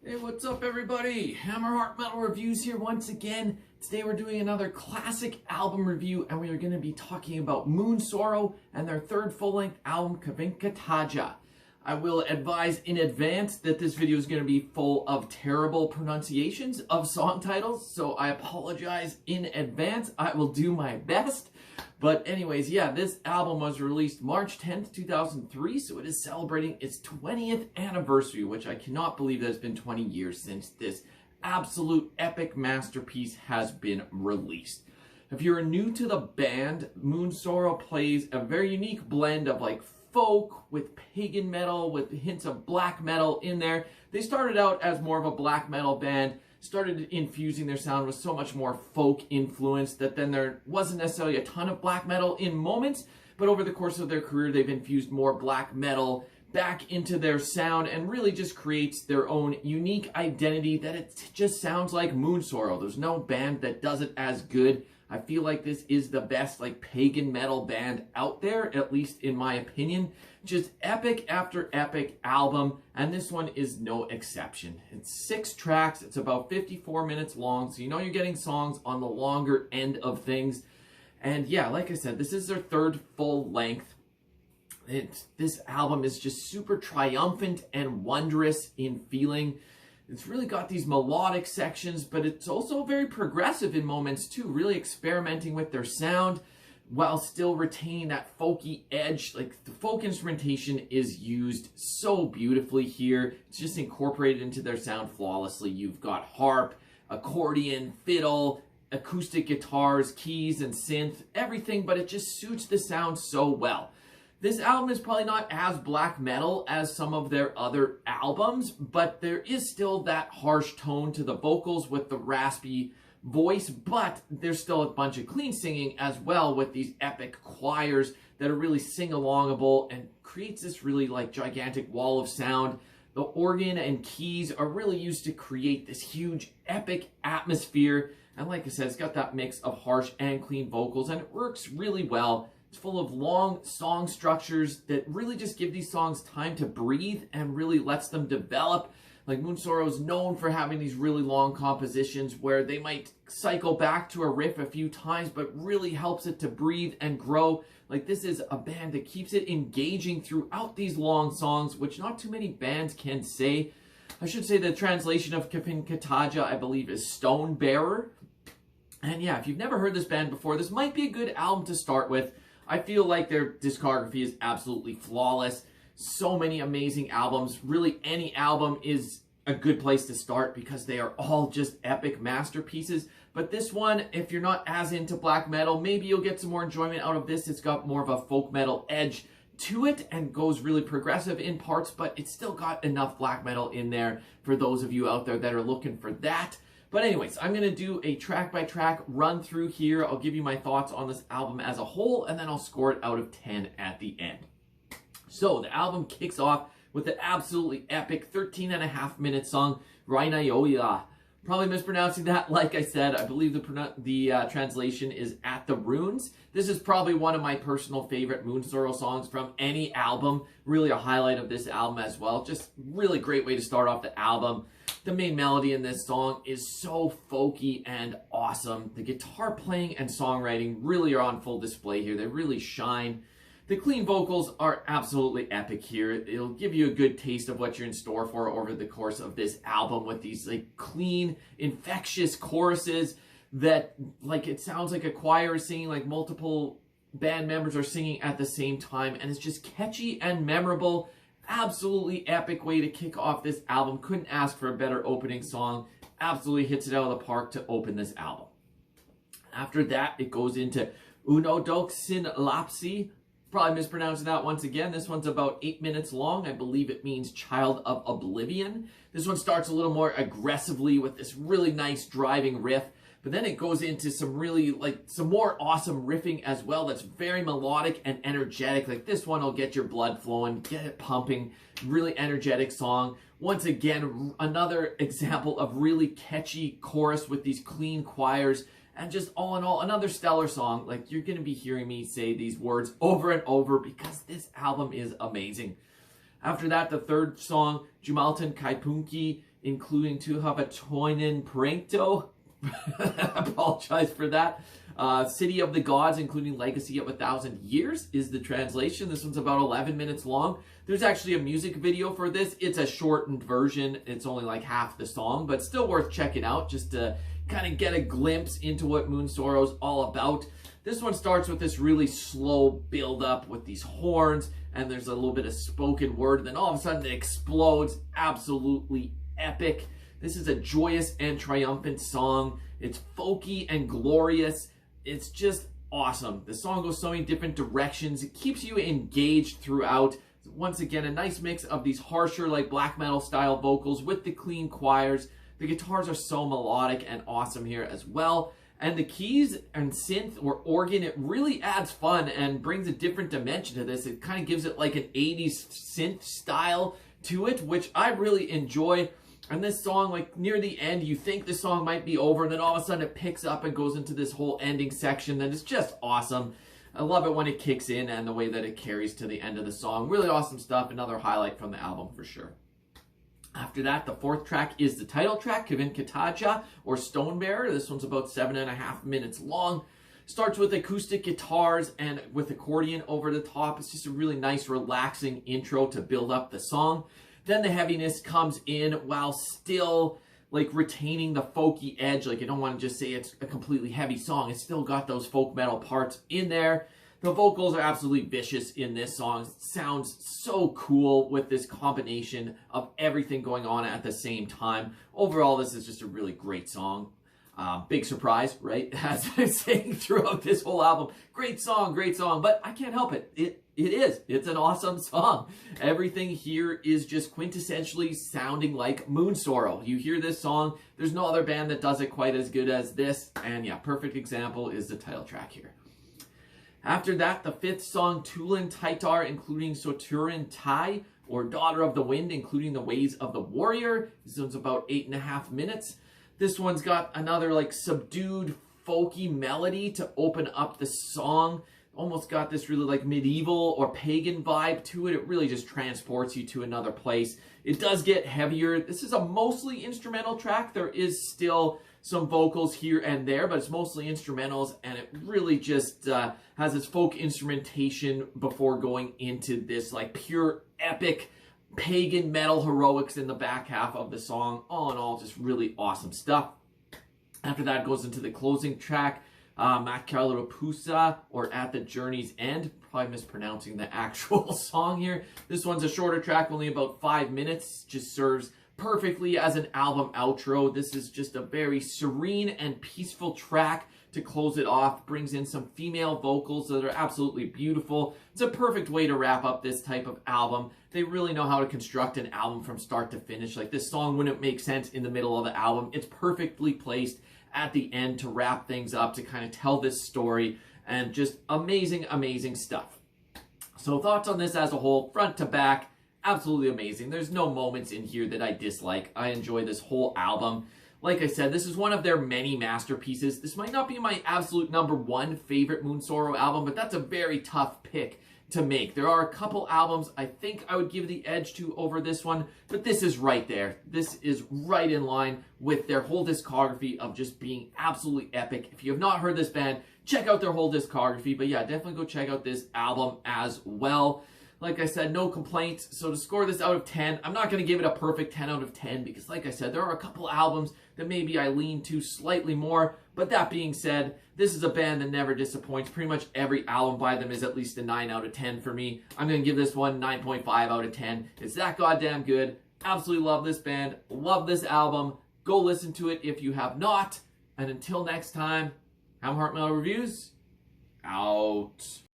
Hey, what's up everybody? Hammerheart Metal Reviews here once again. Today we're doing another classic album review and we are going to be talking about Moonsorrow and their third full-length album, Kivenkantaja. I will advise in advance that this video is going to be full of terrible pronunciations of song titles, so I apologize in advance. I will do my best. But anyways, yeah, this album was released March 10th, 2003, so it is celebrating its 20th anniversary, which I cannot believe that it's been 20 years since this absolute epic masterpiece has been released. If you're new to the band, Moonsorrow plays a very unique blend of like folk with pagan metal with hints of black metal in there. They started out as more of a black metal band, started infusing their sound with so much more folk influence that then there wasn't necessarily a ton of black metal in moments, but over the course of their career they've infused more black metal back into their sound and really just creates their own unique identity that it just sounds like Moonsorrow. There's no band that does it as good. I feel like this is the best like pagan metal band out there, at least in my opinion. Just epic after epic album, and this one is no exception. It's 6 tracks, it's about 54 minutes long, so you know you're getting songs on the longer end of things. And yeah, like I said, this is their third full length. This album is just super triumphant and wondrous in feeling. It's really got these melodic sections, but it's also very progressive in moments too, really experimenting with their sound while still retaining that folky edge. Like the folk instrumentation is used so beautifully here. It's just incorporated into their sound flawlessly. You've got harp, accordion, fiddle, acoustic guitars, keys, and synth, everything, but it just suits the sound so well. This album is probably not as black metal as some of their other albums, but there is still that harsh tone to the vocals with the raspy voice, but there's still a bunch of clean singing as well with these epic choirs that are really sing-alongable and creates this really like gigantic wall of sound. The organ and keys are really used to create this huge epic atmosphere, and like I said, it's got that mix of harsh and clean vocals and it works really well. It's full of long song structures that really just give these songs time to breathe and really lets them develop. Like Moonsorrow is known for having these really long compositions where they might cycle back to a riff a few times, but really helps it to breathe and grow. Like this is a band that keeps it engaging throughout these long songs, which not too many bands can say. I should say the translation of Kivenkantaja, I believe, is stone bearer. And yeah, if you've never heard this band before, this might be a good album to start with. I feel like their discography is absolutely flawless. So many amazing albums. Really, any album is a good place to start because they are all just epic masterpieces. But this one, if you're not as into black metal, maybe you'll get some more enjoyment out of this. It's got more of a folk metal edge to it and goes really progressive in parts, but it's still got enough black metal in there for those of you out there that are looking for that. But anyways, I'm going to do a track-by-track run-through here. I'll give you my thoughts on this album as a whole, and then I'll score it out of 10 at the end. So, the album kicks off with an absolutely epic 13.5-minute song, Rainayoya. Probably mispronouncing that, like I said. I believe the translation is At the Runes. This is probably one of my personal favorite Moonsorrow songs from any album. Really a highlight of this album as well. Just really great way to start off the album. The main melody in this song is so folky and awesome. The guitar playing and songwriting really are on full display here. They really shine. The clean vocals are absolutely epic here. It'll give you a good taste of what you're in store for over the course of this album with these like clean, infectious choruses that like it sounds like a choir is singing, like multiple band members are singing at the same time, and it's just catchy and memorable. Absolutely epic way to kick off this album. Couldn't ask for a better opening song. Absolutely hits it out of the park to open this album. After that, it goes into Uno Dok Sin Lapsi. Probably mispronouncing that once again. This one's about 8 minutes long. I believe it means Child of Oblivion. This one starts a little more aggressively with this really nice driving riff. But then it goes into some really, like, some more awesome riffing as well that's very melodic and energetic. Like, this one will get your blood flowing, get it pumping. Really energetic song. Once again, another example of really catchy chorus with these clean choirs. And just all in all, another stellar song. Like, you're going to be hearing me say these words over and over because this album is amazing. After that, the third song, Jumaltan Kaipunki, including to have a Toinen Prankto. I apologize for that. City of the Gods, including Legacy of 1,000 Years is the translation. This one's about 11 minutes long. There's actually a music video for this. It's a shortened version. It's only like half the song, but still worth checking out just to kind of get a glimpse into what Moonsorrow's all about. This one starts with this really slow build up with these horns, and there's a little bit of spoken word, and then all of a sudden it explodes. Absolutely epic. This is a joyous and triumphant song. It's folky and glorious. It's just awesome. The song goes so many different directions. It keeps you engaged throughout. Once again, a nice mix of these harsher, like black metal style vocals with the clean choirs. The guitars are so melodic and awesome here as well. And the keys and synth or organ, it really adds fun and brings a different dimension to this. It kind of gives it like an 80s synth style to it, which I really enjoy. And this song, like near the end, you think the song might be over, and then all of a sudden it picks up and goes into this whole ending section that is just awesome. I love it when it kicks in and the way that it carries to the end of the song. Really awesome stuff. Another highlight from the album for sure. After that, the fourth track is the title track, Kivenkantaja, or Stonebearer. This one's about 7.5 minutes long. Starts with acoustic guitars and with accordion over the top. It's just a really nice, relaxing intro to build up the song. Then the heaviness comes in while still like retaining the folky edge. Like, I don't want to just say it's a completely heavy song. It's still got those folk metal parts in there. The vocals are absolutely vicious in this song. It sounds so cool with this combination of everything going on at the same time. Overall, this is just a really great song. Big surprise, right? As I'm saying throughout this whole album. Great song, but I can't help it. It is. It's an awesome song. Everything here is just quintessentially sounding like Moonsorrow. You hear this song, there's no other band that does it quite as good as this. And yeah, perfect example is the title track here. After that, the fifth song, Tulin Taitar, including Soturin Tai, or Daughter of the Wind, including the Ways of the Warrior. This one's about 8.5 minutes. This one's got another like subdued, folky melody to open up the song. Almost got this really like medieval or pagan vibe to it. It really just transports you to another place. It does get heavier. This is a mostly instrumental track. There is still some vocals here and there, but it's mostly instrumentals, and it really just has its folk instrumentation before going into this like pure epic pagan metal heroics in the back half of the song. All in all, just really awesome stuff. After that, it goes into the closing track, Makalarupusa, or At the Journey's End. Probably mispronouncing the actual song here. This one's a shorter track, only about 5 minutes. Just serves perfectly as an album outro. This is just a very serene and peaceful track to close it off. Brings in some female vocals that are absolutely beautiful. It's a perfect way to wrap up this type of album. They really know how to construct an album from start to finish. Like, this song wouldn't make sense in the middle of the album. It's perfectly placed at the end to wrap things up, to kind of tell this story, and just amazing, amazing stuff. So thoughts on this as a whole, front to back, absolutely amazing. There's no moments in here that I dislike. I enjoy this whole album. Like I said, this is one of their many masterpieces. This might not be my absolute #1 favorite Moonsorrow album, but that's a very tough pick to make. There are a couple albums I think I would give the edge to over this one, but this is right there. This is right in line with their whole discography of just being absolutely epic. If you have not heard this band, check out their whole discography, but yeah, definitely go check out this album as well. Like I said, no complaints. So to score this out of 10, I'm not going to give it a perfect 10 out of 10 because, like I said, there are a couple albums that maybe I lean to slightly more. But that being said, this is a band that never disappoints. Pretty much every album by them is at least a 9 out of 10 for me. I'm going to give this one 9.5 out of 10. It's that goddamn good. Absolutely love this band. Love this album. Go listen to it if you have not. And until next time, Hammer Heart Metal Reviews, out.